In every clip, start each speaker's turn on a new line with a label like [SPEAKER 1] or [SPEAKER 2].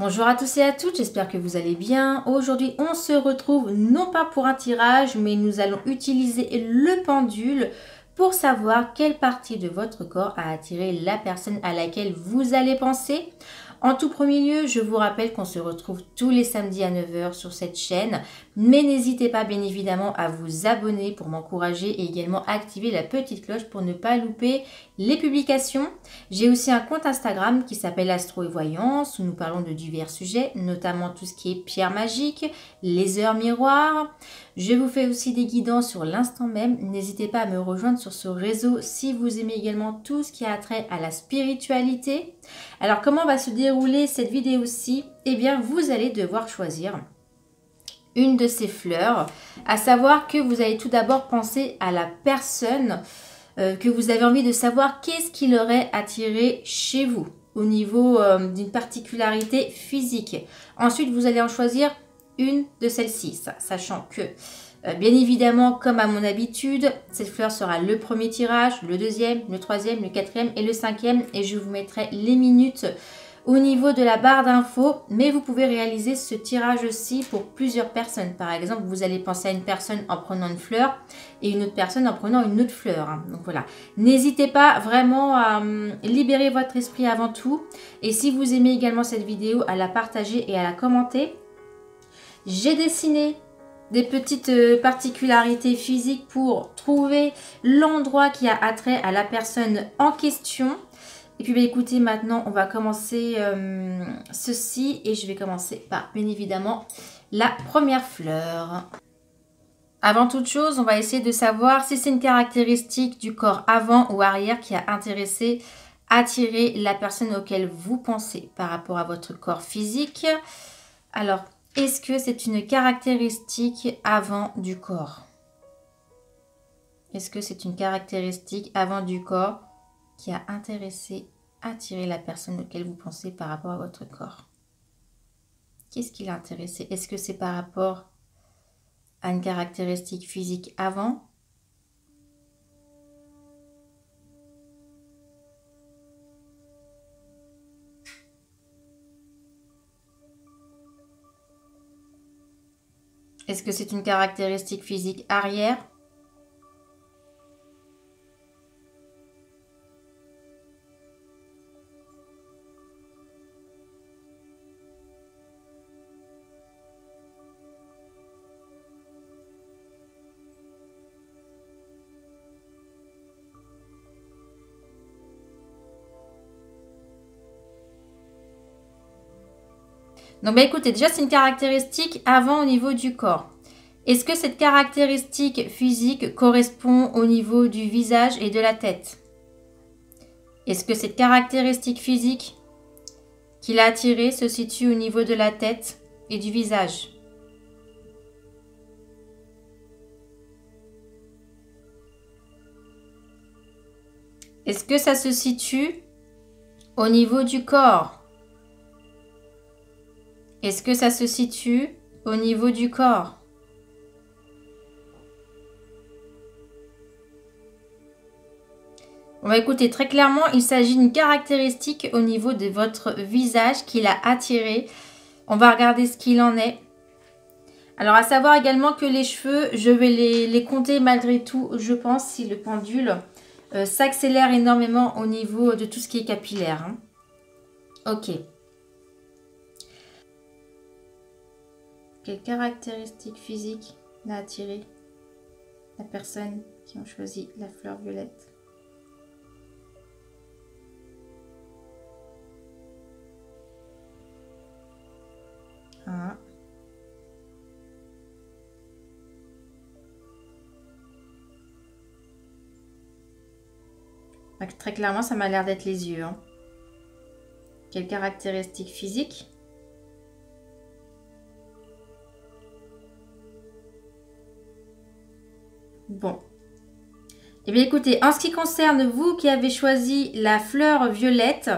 [SPEAKER 1] Bonjour à tous et à toutes, j'espère que vous allez bien. Aujourd'hui, on se retrouve non pas pour un tirage, mais nous allons utiliser le pendule pour savoir quelle partie de votre corps a attiré la personne à laquelle vous allez penser. En tout premier lieu, je vous rappelle qu'on se retrouve tous les samedis à 9 h sur cette chaîne, mais n'hésitez pas bien évidemment à vous abonner pour m'encourager et également activer la petite cloche pour ne pas louper les publications. J'ai aussi un compte Instagram qui s'appelle Astro et Voyance où nous parlons de divers sujets, notamment tout ce qui est pierre magique, les heures miroirs. Je vous fais aussi des guidances sur l'instant même. N'hésitez pas à me rejoindre sur ce réseau si vous aimez également tout ce qui a trait à la spiritualité. Alors comment va se dérouler cette vidéo-ci? Eh bien vous allez devoir choisir une de ces fleurs, à savoir que vous allez tout d'abord penser à la personne que vous avez envie de savoir qu'est-ce qui l'aurait attiré chez vous au niveau d'une particularité physique. Ensuite, vous allez en choisir une de celles-ci, sachant que, bien évidemment, comme à mon habitude, cette fleur sera le premier tirage, le deuxième, le troisième, le quatrième et le cinquième. Et je vous mettrai les minutes au niveau de la barre d'infos, mais vous pouvez réaliser ce tirage aussi pour plusieurs personnes. Par exemple, vous allez penser à une personne en prenant une fleur et une autre personne en prenant une autre fleur. Donc voilà, n'hésitez pas vraiment à libérer votre esprit avant tout. Et si vous aimez également cette vidéo, à la partager et à la commenter. J'ai dessiné des petites particularités physiques pour trouver l'endroit qui a attrait à la personne en question. Et puis écoutez, maintenant on va commencer ceci et je vais commencer par bien évidemment la première fleur. Avant toute chose, on va essayer de savoir si c'est une caractéristique du corps avant ou arrière qui a attiré la personne auquel vous pensez par rapport à votre corps physique. Alors, est-ce que c'est une caractéristique avant du corps? Est-ce que c'est une caractéristique avant du corps qui a attiré la personne auquel vous pensez par rapport à votre corps? Qu'est-ce qui l'a intéressé? Est-ce que c'est par rapport à une caractéristique physique avant? Est-ce que c'est une caractéristique physique arrière? Donc écoutez, déjà c'est une caractéristique avant au niveau du corps. Est-ce que cette caractéristique physique correspond au niveau du visage et de la tête? Est-ce que cette caractéristique physique qui l'a attiré se situe au niveau de la tête et du visage? Est-ce que ça se situe au niveau du corps? Est-ce que ça se situe au niveau du corps? On va écouter très clairement, il s'agit d'une caractéristique au niveau de votre visage qui l'a attiré. On va regarder ce qu'il en est. Alors, à savoir également que les cheveux, je vais les compter malgré tout, je pense, si le pendule s'accélère énormément au niveau de tout ce qui est capillaire. Ok. Quelle caractéristique physique l'a attiré la personne qui a choisi la fleur violette? Ah. Très clairement, ça m'a l'air d'être les yeux. Quelle caractéristique physique? Bon. Eh bien écoutez, en ce qui concerne vous qui avez choisi la fleur violette,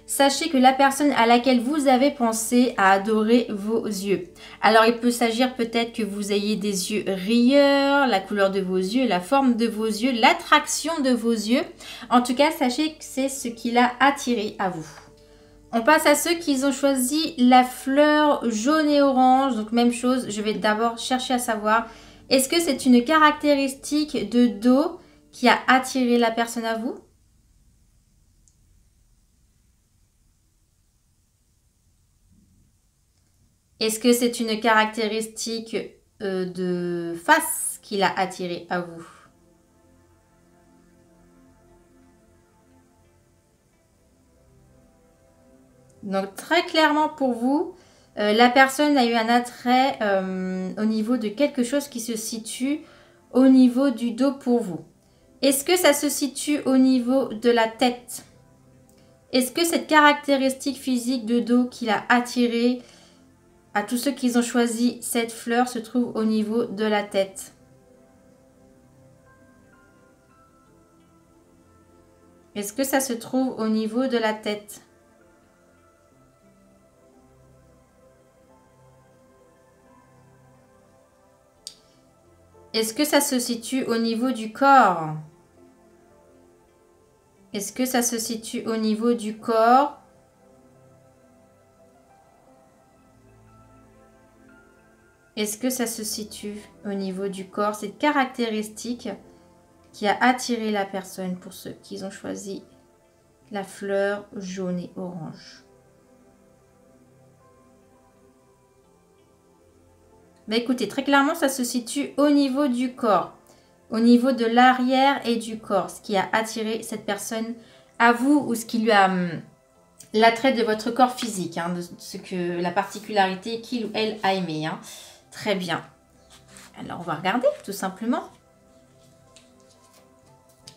[SPEAKER 1] sachez que la personne à laquelle vous avez pensé a adoré vos yeux. Alors il peut s'agir peut-être que vous ayez des yeux rieurs, la couleur de vos yeux, la forme de vos yeux, l'attraction de vos yeux. En tout cas, sachez que c'est ce qui l'a attiré à vous. On passe à ceux qui ont choisi la fleur jaune et orange. Donc même chose, je vais d'abord chercher à savoir, est-ce que c'est une caractéristique de dos qui a attiré la personne à vous? Est-ce que c'est une caractéristique de face qui l'a attiré à vous? Donc très clairement pour vous, la personne a eu un attrait au niveau de quelque chose qui se situe au niveau du dos pour vous. Est-ce que ça se situe au niveau de la tête? Est-ce que cette caractéristique physique de dos qui l'a attiré à tous ceux qui ont choisi cette fleur se trouve au niveau de la tête? Est-ce que ça se trouve au niveau de la tête? Est-ce que ça se situe au niveau du corps? Est-ce que ça se situe au niveau du corps? Est-ce que ça se situe au niveau du corps? Cette caractéristique qui a attiré la personne pour ceux qui ont choisi la fleur jaune et orange. Bah écoutez, très clairement, ça se situe au niveau du corps, au niveau de l'arrière et du corps, ce qui a attiré cette personne à vous ou ce qui lui a l'attrait de votre corps physique, hein, de ce que la particularité qu'il ou elle a aimé. Hein. Très bien. Alors, on va regarder tout simplement.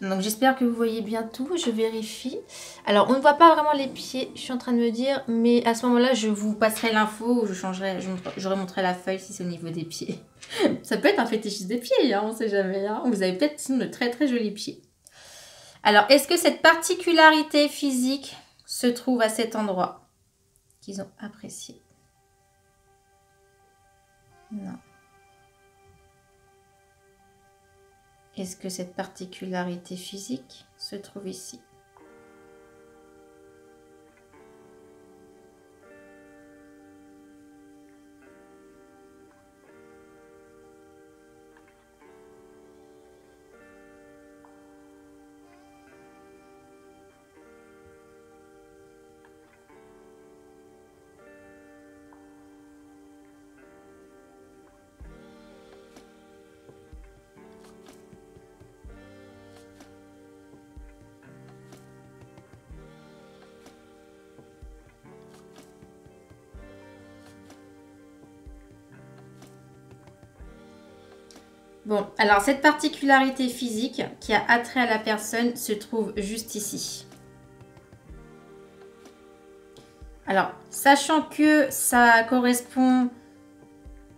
[SPEAKER 1] Donc, j'espère que vous voyez bien tout. Je vérifie. Alors, on ne voit pas vraiment les pieds, je suis en train de me dire. Mais à ce moment-là, je vous passerai l'info ou je remonterai la feuille si c'est au niveau des pieds. Ça peut être un fétichiste des pieds, hein, on ne sait jamais. Hein. Vous avez peut-être sinon de très très jolis pieds. Alors, est-ce que cette particularité physique se trouve à cet endroit qu'ils ont apprécié? Non. Est-ce que cette particularité physique se trouve ici? Bon, alors cette particularité physique qui a attrait à la personne se trouve juste ici. Alors, sachant que ça correspond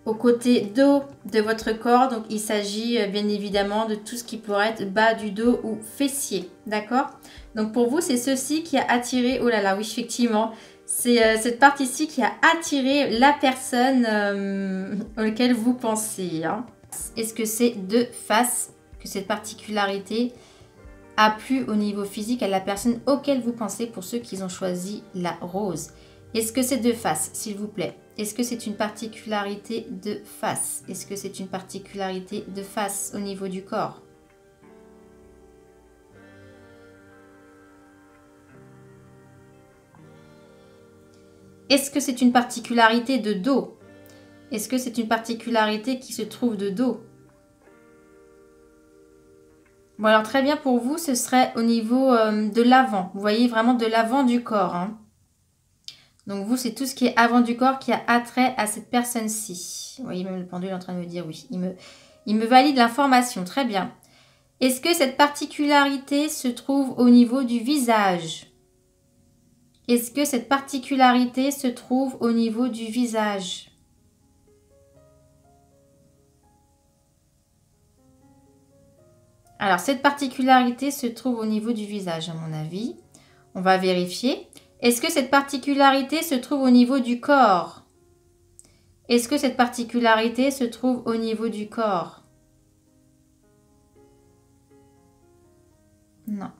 [SPEAKER 1] au côté dos de votre corps, donc il s'agit bien évidemment de tout ce qui pourrait être bas du dos ou fessier, d'accord? Donc pour vous, c'est ceci qui a attiré, oh là là, oui, effectivement, c'est cette partie-ci qui a attiré la personne auquel vous pensez, hein. Est-ce que c'est de face que cette particularité a plu au niveau physique à la personne auquel vous pensez pour ceux qui ont choisi la rose? Est-ce que c'est de face, s'il vous plaît? Est-ce que c'est une particularité de face? Est-ce que c'est une particularité de face au niveau du corps? Est-ce que c'est une particularité de dos? Est-ce que c'est une particularité qui se trouve de dos? Bon, alors très bien pour vous, ce serait au niveau de l'avant. Vous voyez vraiment de l'avant du corps. Hein. Donc vous, c'est tout ce qui est avant du corps qui a attrait à cette personne-ci. Vous voyez, même le pendule est en train de me dire oui. Il me valide l'information. Très bien. Est-ce que cette particularité se trouve au niveau du visage? Est-ce que cette particularité se trouve au niveau du visage? Alors, cette particularité se trouve au niveau du visage, à mon avis. On va vérifier. Est-ce que cette particularité se trouve au niveau du corps? Est-ce que cette particularité se trouve au niveau du corps? Non.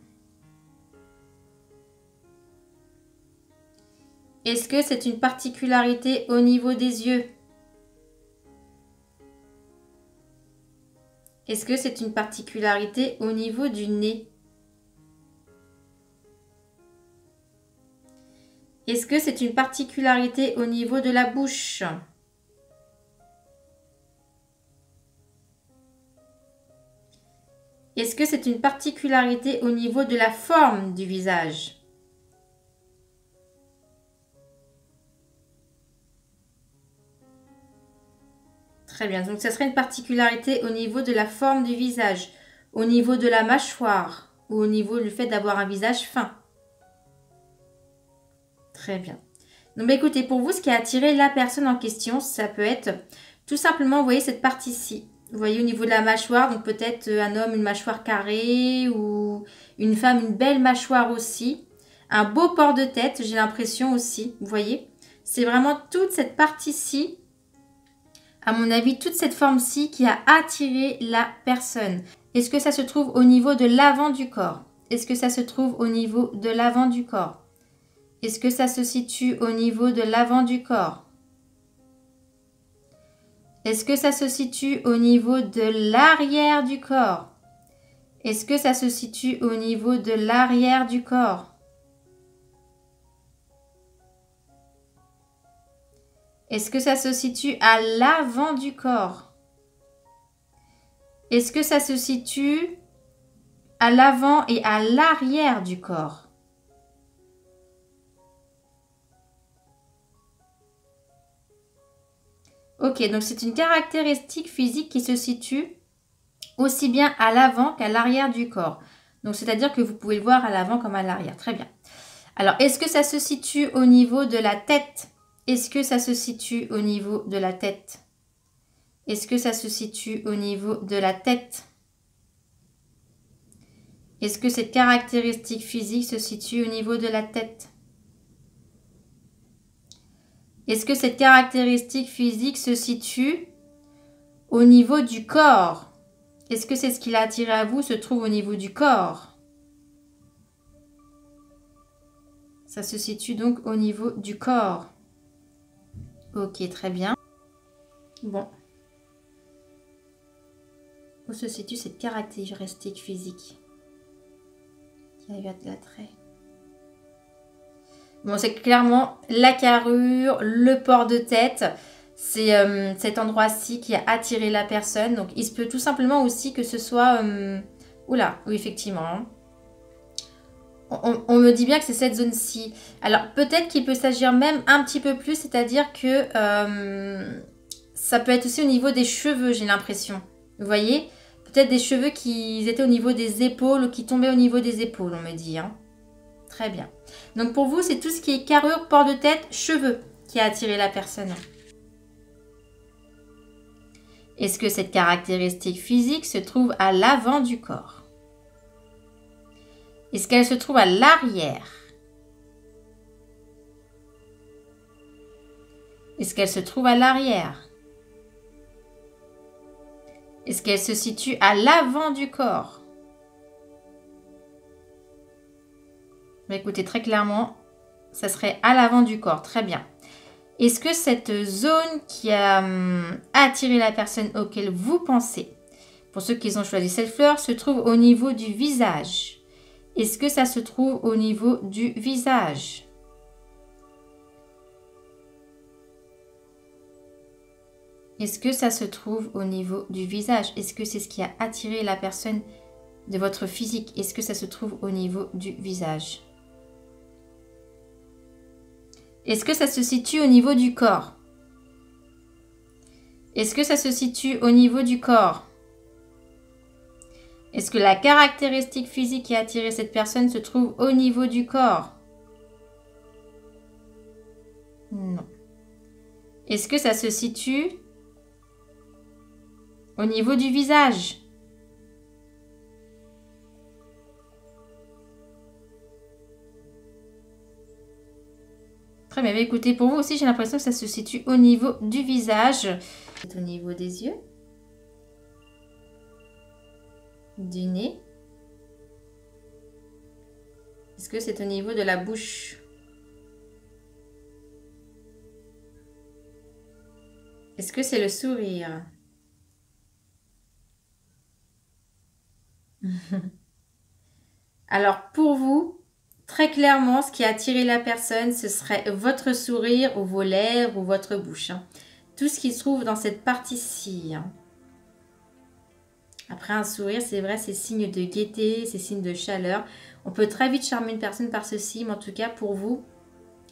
[SPEAKER 1] Est-ce que c'est une particularité au niveau des yeux? Est-ce que c'est une particularité au niveau du nez? Est-ce que c'est une particularité au niveau de la bouche? Est-ce que c'est une particularité au niveau de la forme du visage? Très bien, donc ça serait une particularité au niveau de la forme du visage, au niveau de la mâchoire ou au niveau du fait d'avoir un visage fin. Très bien. Donc écoutez, pour vous, ce qui a attiré la personne en question, ça peut être tout simplement, vous voyez cette partie-ci. Vous voyez au niveau de la mâchoire, donc peut-être un homme, une mâchoire carrée ou une femme, une belle mâchoire aussi. Un beau port de tête, j'ai l'impression aussi, vous voyez. C'est vraiment toute cette partie-ci, à mon avis, toute cette forme-ci qui a attiré la personne. Est-ce que ça se trouve au niveau de l'avant du corps? Est-ce que ça se trouve au niveau de l'avant du corps? Est-ce que ça se situe au niveau de l'avant du corps? Est-ce que ça se situe au niveau de l'arrière du corps? Est-ce que ça se situe au niveau de l'arrière du corps? Est-ce que ça se situe à l'avant du corps? Est-ce que ça se situe à l'avant et à l'arrière du corps? Ok, donc c'est une caractéristique physique qui se situe aussi bien à l'avant qu'à l'arrière du corps. Donc, c'est-à-dire que vous pouvez le voir à l'avant comme à l'arrière. Très bien. Alors, est-ce que ça se situe au niveau de la tête? Est-ce que ça se situe au niveau de la tête? Est-ce que ça se situe au niveau de la tête? Est-ce que cette caractéristique physique se situe au niveau de la tête? Est-ce que cette caractéristique physique se situe au niveau du corps? Est-ce que c'est ce qui l'a attiré à vous se trouve au niveau du corps? Ça se situe donc au niveau du corps. Ok, très bien. Bon. Où se situe cette caractéristique physique qui a eu de l'attrait? Bon, c'est clairement la carrure, le port de tête. C'est cet endroit-ci qui a attiré la personne. Donc, il se peut tout simplement aussi que ce soit... Oula, oui, effectivement. On me dit bien que c'est cette zone-ci. Alors, peut-être qu'il peut s'agir même un petit peu plus, c'est-à-dire que ça peut être aussi au niveau des cheveux, j'ai l'impression. Vous voyez? Peut-être des cheveux qui étaient au niveau des épaules ou qui tombaient au niveau des épaules, on me dit. Hein. Très bien. Donc, pour vous, c'est tout ce qui est carrure, port de tête, cheveux qui a attiré la personne. Est-ce que cette caractéristique physique se trouve à l'avant du corps? Est-ce qu'elle se trouve à l'arrière? Est-ce qu'elle se trouve à l'arrière? Est-ce qu'elle se situe à l'avant du corps? Mais écoutez, très clairement, ça serait à l'avant du corps. Très bien. Est-ce que cette zone qui a attiré la personne auquel vous pensez, pour ceux qui ont choisi cette fleur, se trouve au niveau du visage? Est-ce que ça se trouve au niveau du visage? Est-ce que ça se trouve au niveau du visage? Est-ce que c'est ce qui a attiré la personne de votre physique? Est-ce que ça se trouve au niveau du visage? Est-ce que ça se situe au niveau du corps? Est-ce que ça se situe au niveau du corps? Est-ce que la caractéristique physique qui a attiré cette personne se trouve au niveau du corps? Non. Est-ce que ça se situe au niveau du visage? Très bien, écoutez, pour vous aussi, j'ai l'impression que ça se situe au niveau du visage. C'est au niveau des yeux, du nez. Est-ce que c'est au niveau de la bouche? Est-ce que c'est le sourire? Alors pour vous, très clairement, ce qui a attiré la personne, ce serait votre sourire ou vos lèvres ou votre bouche. Hein. Tout ce qui se trouve dans cette partie-ci. Hein. Après un sourire, c'est vrai, c'est signe de gaieté, c'est signe de chaleur. On peut très vite charmer une personne par ceci, mais en tout cas pour vous,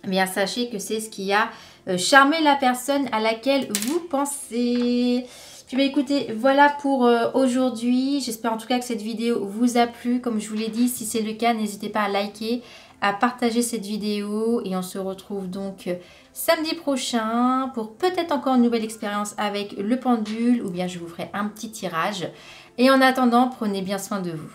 [SPEAKER 1] eh bien sachez que c'est ce qui a charmé la personne à laquelle vous pensez. Puis bah, écoutez, voilà pour aujourd'hui. J'espère en tout cas que cette vidéo vous a plu. Comme je vous l'ai dit, si c'est le cas, n'hésitez pas à liker, à partager cette vidéo. Et on se retrouve donc samedi prochain pour peut-être encore une nouvelle expérience avec le pendule. Ou bien je vous ferai un petit tirage. Et en attendant, prenez bien soin de vous.